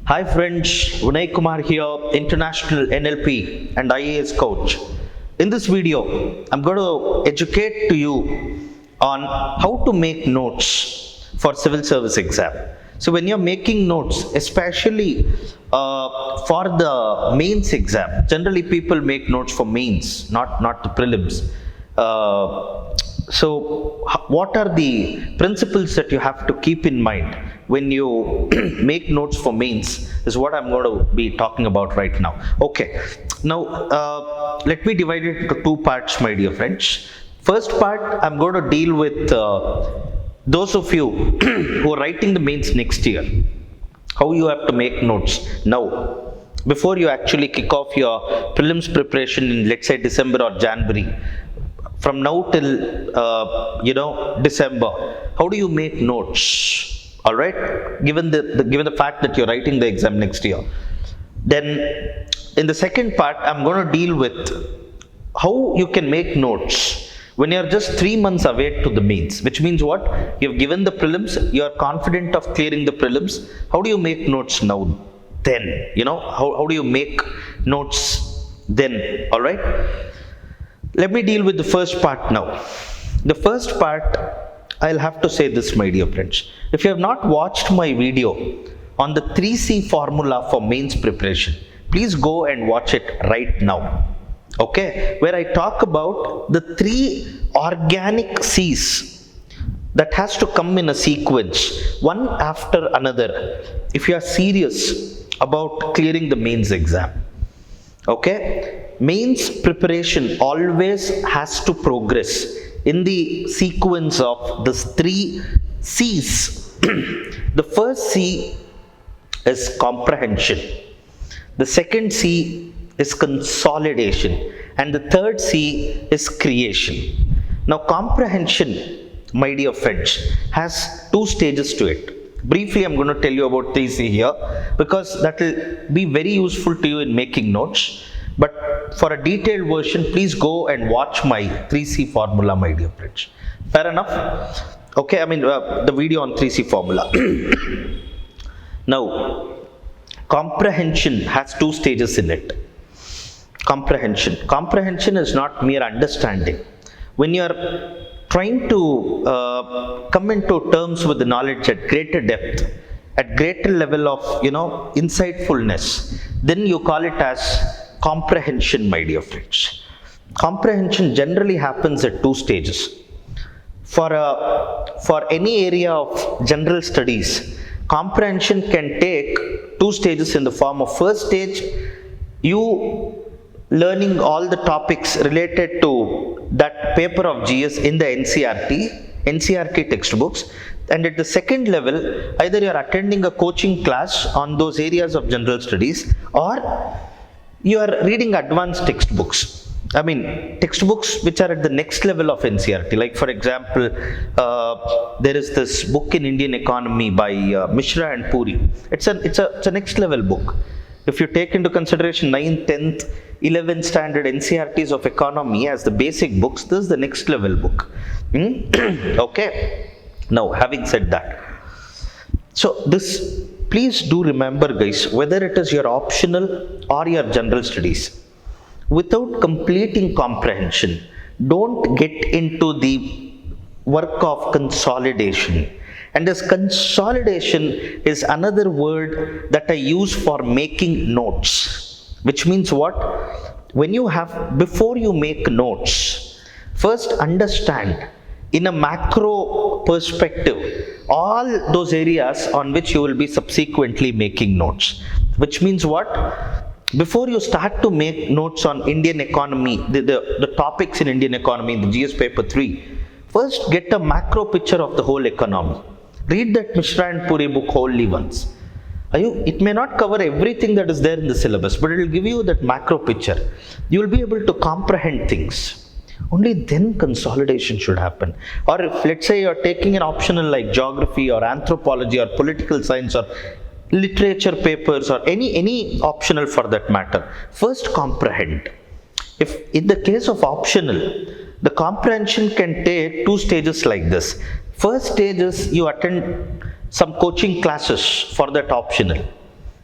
Hi friends, Vinay Kumar here, international NLP and IAS coach. In this video, I'm going to educate to you on how to make notes for civil service exam. So when you're making notes, especially for the mains exam, generally people make notes for mains, not the prelims. So what are the principles that you have to keep in mind when you make notes for mains is what I'm going to be talking about right now. Okay, now let me divide it into two parts, my dear friends. First part, I'm going to deal with those of you who are writing the mains next year, how you have to make notes now before you actually kick off your prelims preparation in, let's say, December or January. From now till December, how do you make notes? All right, given the fact that you're writing the exam next year. Then in the second part, I'm going to deal with how you can make notes when you're just 3 months away to the mains, which means what? You've given the prelims, you're confident of clearing the prelims. How do you make notes now? Then, how do you make notes then? All right. Let me deal with the first part now. The first part, I'll have to say this, my dear friends. If you have not watched my video on the 3C formula for mains preparation, please go and watch it right now. Okay? Where I talk about the 3 organic C's that has to come in a sequence, one after another, if you are serious about clearing the mains exam. Okay? Mains preparation always has to progress in the sequence of these 3 C's. The first C is comprehension. The second C is consolidation. And the third C is creation. Now, comprehension, my dear friends, has 2 stages to it. Briefly, I'm going to tell you about 3C here because that will be very useful to you in making notes. But for a detailed version, please go and watch my 3C formula, my dear friends. Fair enough? Okay, the video on 3C formula. Now, comprehension has 2 stages in it. Comprehension is not mere understanding. When you are trying to come into terms with the knowledge at greater depth, at greater level of, insightfulness, then you call it as comprehension, my dear friends. Comprehension generally happens at 2 stages. For any area of general studies, comprehension can take 2 stages in the form of first stage, you learning all the topics related to that paper of GS in the NCERT textbooks. And at the second level, either you are attending a coaching class on those areas of general studies or you are reading advanced textbooks. Textbooks which are at the next level of NCERT. Like for example, there is this book in Indian economy by Mishra and Puri. It's a next level book. If you take into consideration 9th, 10th, 11th standard NCERTs of economy as the basic books, this is the next level book. Okay. Now, having said that, so this, please do remember, guys, whether it is your optional or your general studies, without completing comprehension, don't get into the work of consolidation. And this consolidation is another word that I use for making notes, which means what? Before you make notes, first understand in a macro perspective all those areas on which you will be subsequently making notes. Which means what? Before you start to make notes on Indian economy, the topics in Indian economy in the GS paper 3, first get a macro picture of the whole economy. Read that Mishra and Puri book wholly once. It may not cover everything that is there in the syllabus, but it will give you that macro picture. You will be able to comprehend things. Only then consolidation should happen. Or if, let's say, you're taking an optional like geography or anthropology or political science or literature papers or any optional for that matter, first comprehend. If in the case of optional, the comprehension can take 2 stages like this. First stage is you attend some coaching classes for that optional.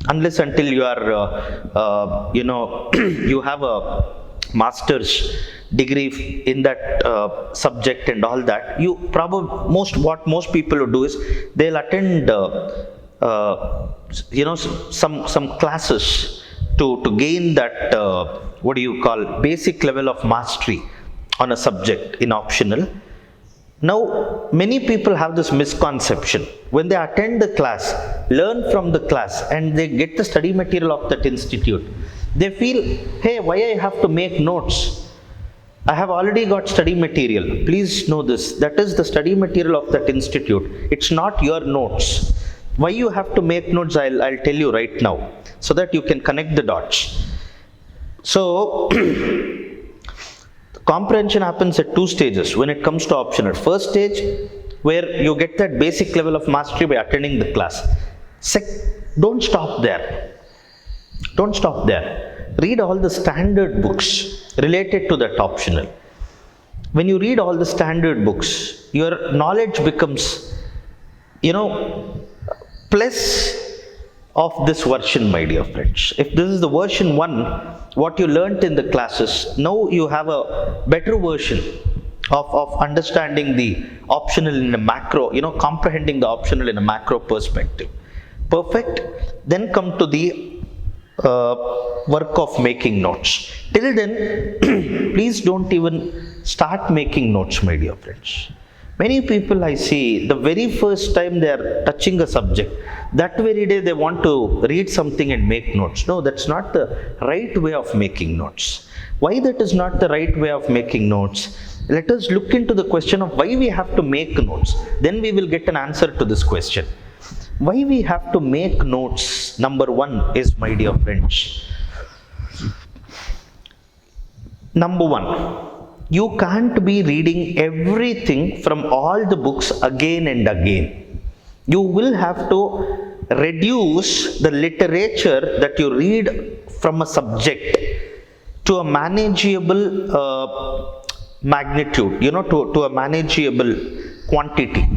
unless until you are, you have a master's degree in that subject and all that. You probably, what most people will do is they'll attend, some classes to gain that, basic level of mastery on a subject in optional. Now, many people have this misconception. When they attend the class, learn from the class, and they get the study material of that institute, they feel, hey, why I have to make notes? I have already got study material. Please know this. That is the study material of that institute. It's not your notes. Why you have to make notes, I'll tell you right now, so that you can connect the dots. So, comprehension happens at 2 stages when it comes to optional. First stage, where you get that basic level of mastery by attending the class. Don't stop there. Don't stop there. Read all the standard books related to that optional. When you read all the standard books, your knowledge becomes, plus of this version, my dear friends. If this is the version 1, what you learnt in the classes, now you have a better version of understanding the optional in a macro, comprehending the optional in a macro perspective. Perfect. Then come to the work of making notes. Till then, please don't even start making notes, my dear friends. Many people I see, the very first time they are touching a subject, that very day they want to read something and make notes. No, that's not the right way of making notes. Why that is not the right way of making notes? Let us look into the question of why we have to make notes. Then we will get an answer to this question. Why we have to make notes? Number 1 is, my dear friends, number 1, you can't be reading everything from all the books again and again. You will have to reduce the literature that you read from a subject to a manageable magnitude, to a manageable quantity.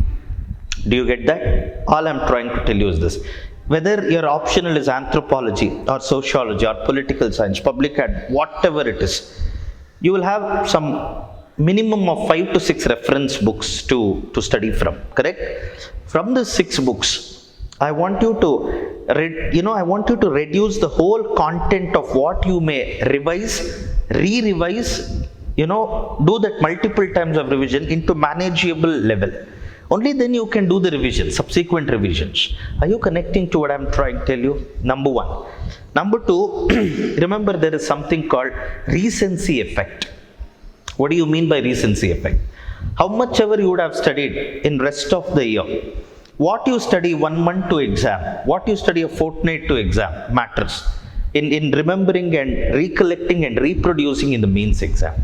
Do you get that? All I'm trying to tell you is this. Whether your optional is anthropology or sociology or political science, public ad, whatever it is, you will have some minimum of 5 to 6 reference books to study from, correct? From the 6 books, I want you to reduce the whole content of what you may revise, re-revise, do that multiple times of revision into manageable level. Only then you can do the revision, subsequent revisions. Are you connecting to what I'm trying to tell you? Number 1. Number 2, remember there is something called recency effect. What do you mean by recency effect? How much ever you would have studied in rest of the year, what you study 1 month to exam, what you study a fortnight to exam matters in remembering and recollecting and reproducing in the mains exam.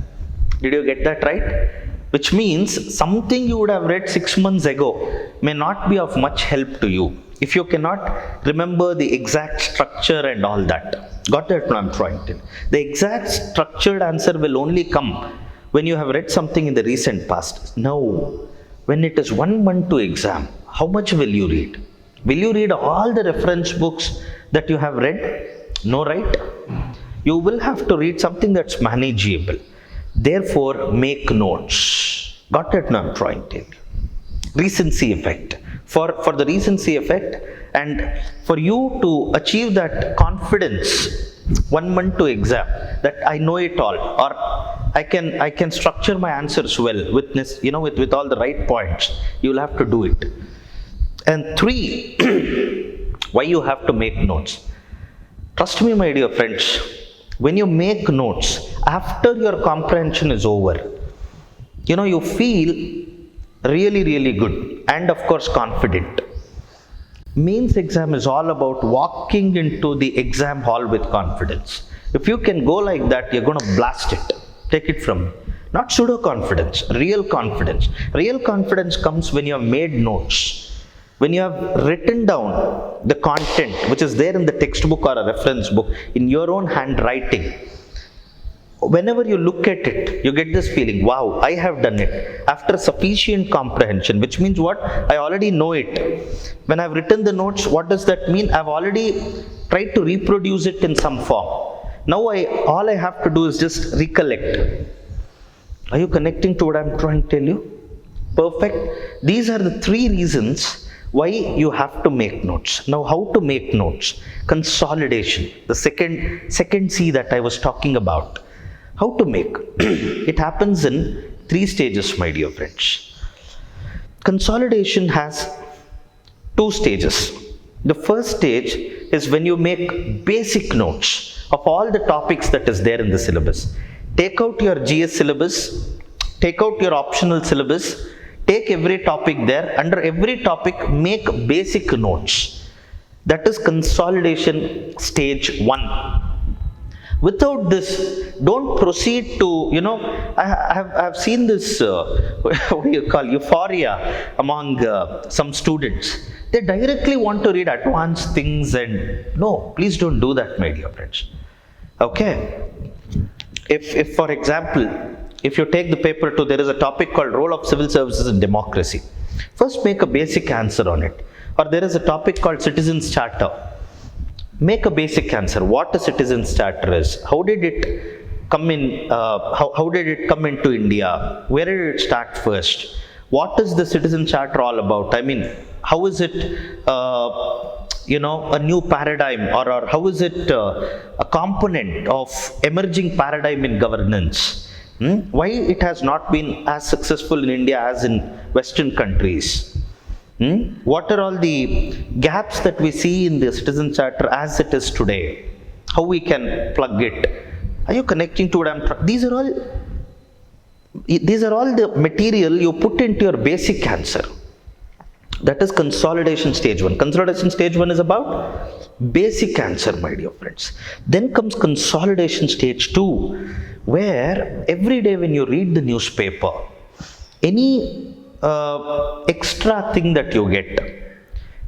Did you get that right? Which means something you would have read 6 months ago may not be of much help to you if you cannot remember the exact structure and all that. Got that what I'm trying to tell? The exact structured answer will only come when you have read something in the recent past. Now, when it is 1 month to exam, how much will you read? Will you read all the reference books that you have read? No, right? You will have to read something that's manageable. Therefore, make notes. Got it now I'm trying to tell you. Recency effect. For the recency effect and for you to achieve that confidence 1 month to exam, that I know it all, or I can structure my answers well with all the right points, you'll have to do it. And 3, why you have to make notes? Trust me, my dear friends, when you make notes after your comprehension is over, you feel really, really good and of course confident. Mains exam is all about walking into the exam hall with confidence. If you can go like that, you're going to blast it. Take it from me. Not pseudo confidence, real confidence. Real confidence comes when you have made notes. When you have written down the content which is there in the textbook or a reference book in your own handwriting. Whenever you look at it, you get this feeling, wow, I have done it after sufficient comprehension, which means what? I already know it. When I've written the notes, what does that mean? I've already try to reproduce it in some form. Now all I have to do is just recollect. Are you connecting to what I'm trying to tell you? Perfect. These are the 3 reasons why you have to make notes. Now, how to make notes? Consolidation, the second C that I was talking about. How to make? It happens in 3 stages, my dear friends. Consolidation has 2 stages. The first stage is when you make basic notes of all the topics that is there in the syllabus. Take out your GS syllabus, take out your optional syllabus, take every topic there. Under every topic, make basic notes. That is consolidation stage 1. Without this, don't proceed to, I have seen this, what do you call, euphoria among some students. They directly want to read advanced things, and no, please don't do that, my dear friends. Okay? If for example, if you take the paper 2, there is a topic called Role of Civil Services in Democracy. First, make a basic answer on it. Or there is a topic called Citizens Charter. Make a basic answer. What a Citizens Charter is. How did it come in? How did it come into India? Where did it start first? What is the Citizen Charter all about? I mean, how is it a new paradigm, or how is it a component of emerging paradigm in governance? Why it has not been as successful in India as in Western countries? What are all the gaps that we see in the Citizen Charter as it is today? How we can plug it? Are you connecting to what I'm trying? These are all the material you put into your basic answer. That is consolidation stage 1. Consolidation stage 1 is about basic answer, my dear friends. Then comes consolidation stage 2, where every day when you read the newspaper, any extra thing that you get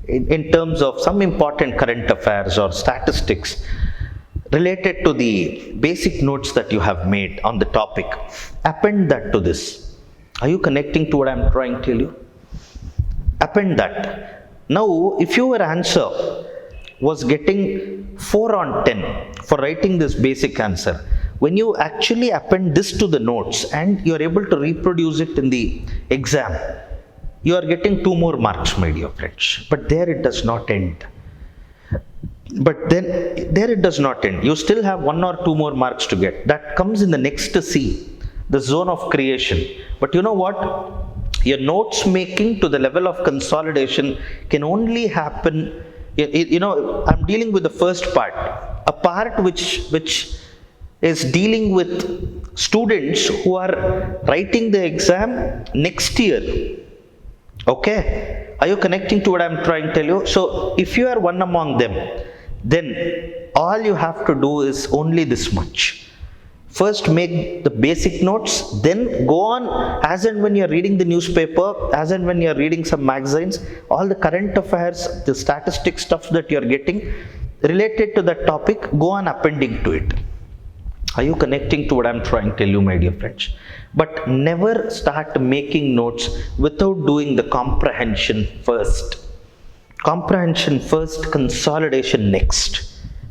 in terms of some important current affairs or statistics related to the basic notes that you have made on the topic, append that to this. Are you connecting to what I'm trying to tell you? Append that. Now, if your answer was getting 4 on 10 for writing this basic answer, when you actually append this to the notes and you are able to reproduce it in the exam, you are getting 2 more marks, my dear friends. But there it does not end. You still have 1 or 2 more marks to get. That comes in the next C, the zone of creation. But you know what? Your notes making to the level of consolidation can only happen, I'm dealing with the first part, a part which is dealing with students who are writing the exam next year. Okay? Are you connecting to what I'm trying to tell you? So, if you are one among them, then all you have to do is only this much. First, make the basic notes, then go on as and when you're reading the newspaper, as and when you're reading some magazines, all the current affairs, the statistics stuff that you're getting related to that topic, go on appending to it. Are you connecting to what I'm trying to tell you, my dear friends? But never start making notes without doing the comprehension first. Comprehension first, consolidation next.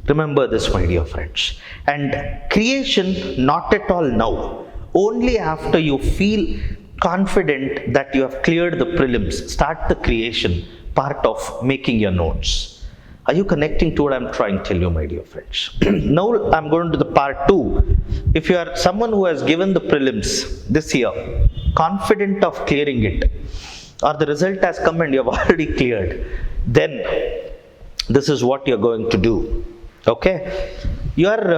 Remember this, my dear friends. And creation, not at all now. Only after you feel confident that you have cleared the prelims, start the creation part of making your notes. Are you connecting to what I'm trying to tell you, my dear friends? Now I'm going to the part 2. If you are someone who has given the prelims this year, confident of clearing it, or the result has come and you have already cleared, then this is what you're going to do. Okay? You are,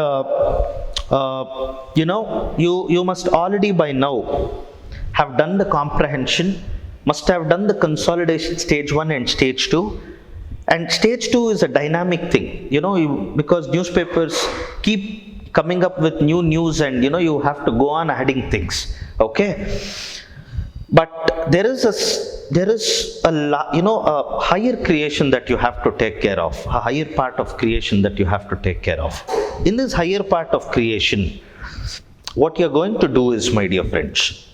you must already by now have done the comprehension, must have done the consolidation stage 1 and stage 2. And stage 2 is a dynamic thing, because newspapers keep coming up with new news, and you have to go on adding things. Okay? But there is a higher creation that you have to take care of, a higher part of creation that you have to take care of. In this higher part of creation, what you're going to do is, my dear friends,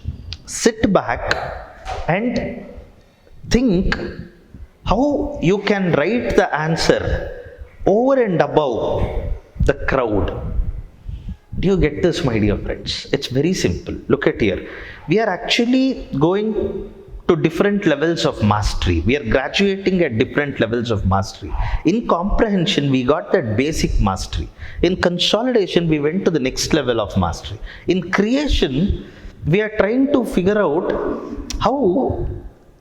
sit back and think how you can write the answer over and above the crowd. Do you get this, my dear friends? It's very simple. Look at here. We are actually going to different levels of mastery. We are graduating at different levels of mastery. In comprehension, we got that basic mastery. In consolidation, we went to the next level of mastery. In creation, we are trying to figure out how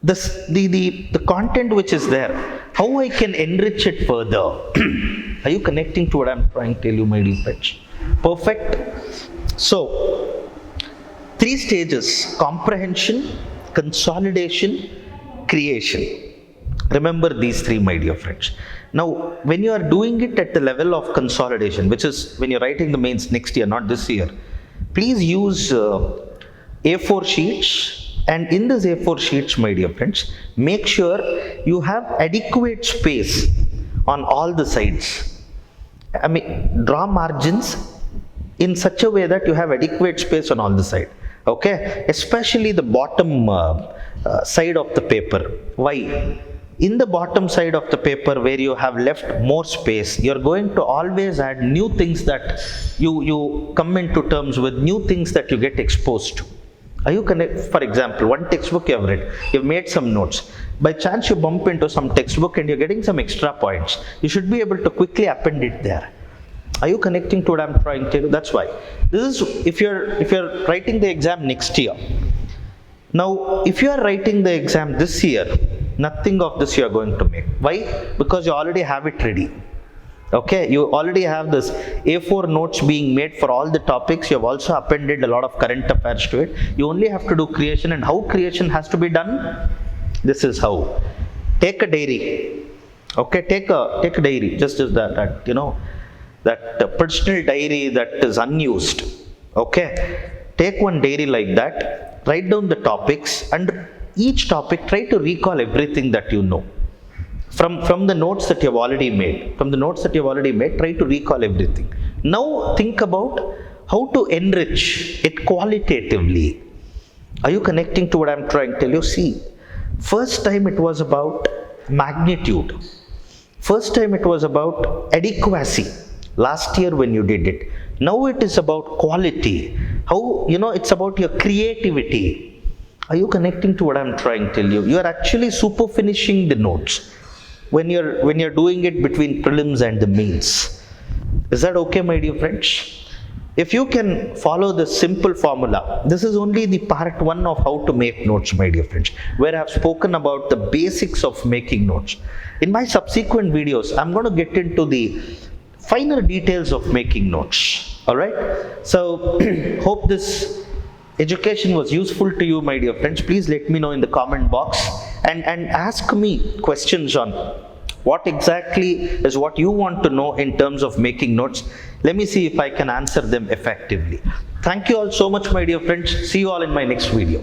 the content which is there, how I can enrich it further. Are you connecting to what I'm trying to tell you, my dear friends? Perfect. So, 3 stages: comprehension, consolidation, creation. Remember these 3, my dear friends. Now, when you are doing it at the level of consolidation, which is when you're writing the mains next year, not this year, please use A4 sheets. And in this A4 sheets, my dear friends, make sure you have adequate space on all the sides. I mean, draw margins in such a way that you have adequate space on all the sides. Okay, especially the bottom side of the paper. Why? In the bottom side of the paper where you have left more space, you're going to always add new things that you come into terms with, new things that you get exposed to. Are you connect? For example, one textbook you have read, you've made some notes. By chance you bump into some textbook and you're getting some extra points. You should be able to quickly append it there. Are you connecting to what I'm trying to tell you? That's why. This is if you're writing the exam next year. Now, if you are writing the exam this year, nothing of this you are going to make. Why? Because you already have it ready. Okay, you already have this A4 notes being made for all the topics. You have also appended a lot of current affairs to it. You only have to do creation, and how creation has to be done? This is how. Take a diary. Okay, take a diary. Just as that that personal diary that is unused. Okay, take one diary like that. Write down the topics, and each topic try to recall everything that you know. From the notes that you have already made, try to recall everything. Now think about how to enrich it qualitatively. Are you connecting to what I'm trying to tell you? See, first time it was about magnitude. First time it was about adequacy. Last year when you did it. Now it is about quality. How, it's about your creativity. Are you connecting to what I'm trying to tell you? You are actually super finishing the notes when you're doing it between prelims and the mains. Is that okay, my dear friends? If you can follow the simple formula, this is only the part 1 of how to make notes, my dear friends, where I have spoken about the basics of making notes. In my subsequent videos, I'm going to get into the finer details of making notes. Alright? So, hope this education was useful to you, my dear friends. Please let me know in the comment box and ask me questions on what exactly is what you want to know in terms of making notes. Let me see if I can answer them effectively. Thank you all so much, my dear friends. See you all in my next video.